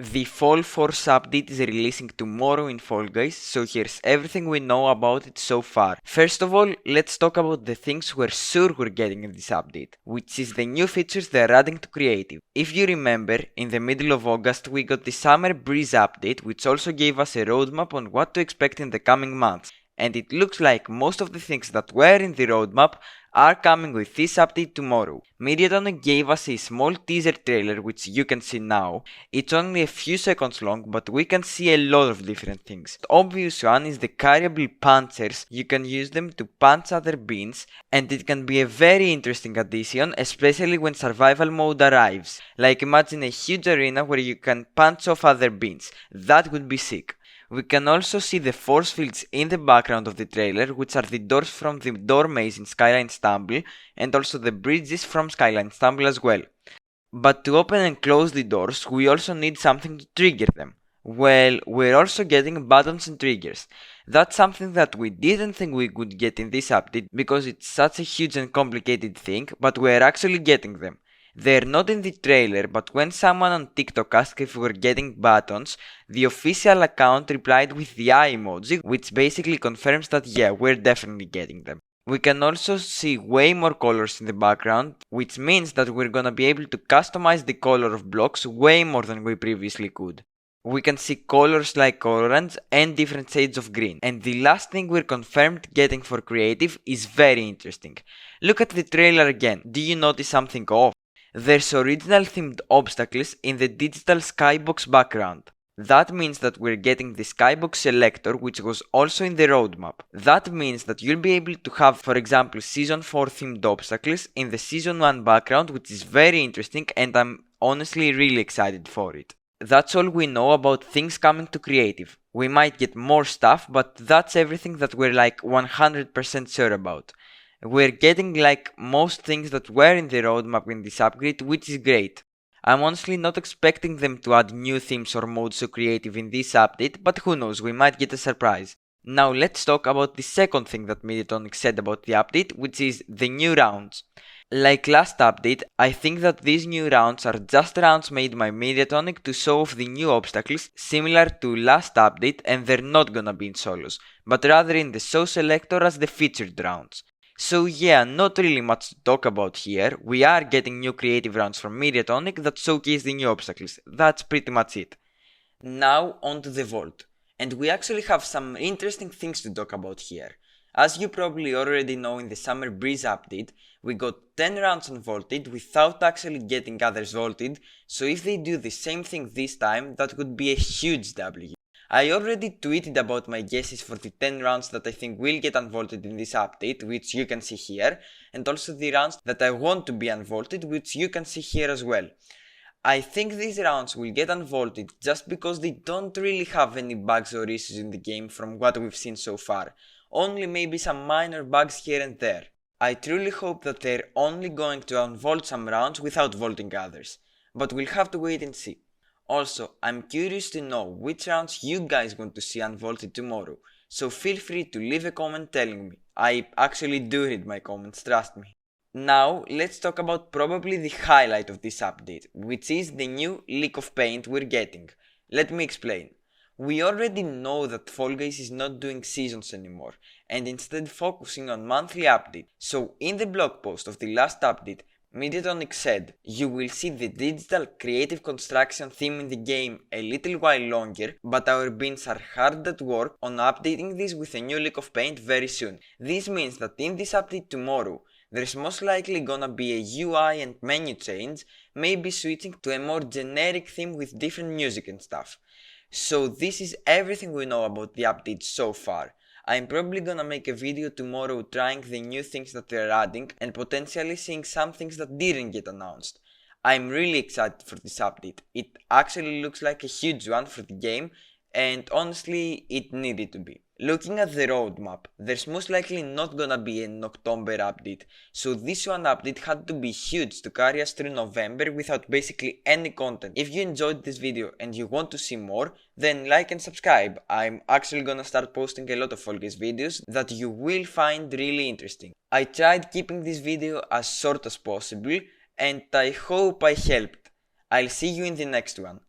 The Fall Force update is releasing tomorrow in Fall Guys, so here's everything we know about it so far. First of all, let's talk about the things we're sure we're getting in this update, which is the new features they're adding to Creative. If you remember, in the middle of August we got the Summer Breeze update, which also gave us a roadmap on what to expect in the coming months. And it looks like most of the things that were in the roadmap are coming with this update tomorrow. Mediatonic gave us a small teaser trailer which you can see now. It's only a few seconds long, but we can see a lot of different things. The obvious one is the carryable punchers. You can use them to punch other beans, and it can be a very interesting addition, especially when survival mode arrives. Like imagine a huge arena where you can punch off other beans. That would be sick. We can also see the force fields in the background of the trailer, which are the doors from the door maze in Skyline Stumble, and also the bridges from Skyline Stumble as well. But to open and close the doors, we also need something to trigger them. Well, we're also getting buttons and triggers. That's something that we didn't think we could get in this update because it's such a huge and complicated thing, but we're actually getting them. They're not in the trailer, but when someone on TikTok asked if we're getting buttons, the official account replied with the eye emoji, which basically confirms that yeah, we're definitely getting them. We can also see way more colors in the background, which means that we're gonna be able to customize the color of blocks way more than we previously could. We can see colors like orange and different shades of green. And the last thing we're confirmed getting for Creative is very interesting. Look at the trailer again. Do you notice something off? There's original themed obstacles in the digital skybox background. That means that we're getting the skybox selector, which was also in the roadmap. That means that you'll be able to have, for example, Season 4 themed obstacles in the Season 1 background, which is very interesting and I'm honestly really excited for it. That's all we know about things coming to Creative. We might get more stuff, but that's everything that we're like 100% sure about. We're getting like most things that were in the roadmap in this upgrade, which is great. I'm honestly not expecting them to add new themes or modes to Creative in this update, but who knows, we might get a surprise. Now let's talk about the second thing that Mediatonic said about the update, which is the new rounds. Like last update, I think that these new rounds are just rounds made by Mediatonic to show off the new obstacles, similar to last update, and they're not gonna be in solos, but rather in the show selector as the featured rounds. So yeah, not really much to talk about here. We are getting new creative rounds from Mediatonic that showcase the new obstacles. That's pretty much it. Now on to the Vault. And we actually have some interesting things to talk about here. As you probably already know, in the Summer Breeze update, we got 10 rounds unvaulted without actually getting others vaulted, so if they do the same thing this time, that would be a huge W. I already tweeted about my guesses for the 10 rounds that I think will get unvaulted in this update, which you can see here, and also the rounds that I want to be unvaulted, which you can see here as well. I think these rounds will get unvaulted just because they don't really have any bugs or issues in the game from what we've seen so far, only maybe some minor bugs here and there. I truly hope that they're only going to unvault some rounds without vaulting others, but we'll have to wait and see. Also, I'm curious to know which rounds you guys want to see unvaulted tomorrow, so feel free to leave a comment telling me. I actually do read my comments, trust me. Now, let's talk about probably the highlight of this update, which is the new Leak of Paint we're getting. Let me explain. We already know that Fall Guys is not doing seasons anymore, and instead focusing on monthly updates. So in the blog post of the last update, Mediatonic said, you will see the digital creative construction theme in the game a little while longer, but our beans are hard at work on updating this with a new Leak of Paint very soon. This means that in this update tomorrow, there's most likely gonna be a UI and menu change, maybe switching to a more generic theme with different music and stuff. So this is everything we know about the update so far. I'm probably gonna make a video tomorrow trying the new things that they're adding and potentially seeing some things that didn't get announced. I'm really excited for this update. It actually looks like a huge one for the game, and honestly it needed to be. Looking at the roadmap, there's most likely not gonna be an October update, so this one update had to be huge to carry us through November without basically any content. If you enjoyed this video and you want to see more, then like and subscribe. I'm actually gonna start posting a lot of Fall Guys videos that you will find really interesting. I tried keeping this video as short as possible, and I hope I helped. I'll see you in the next one.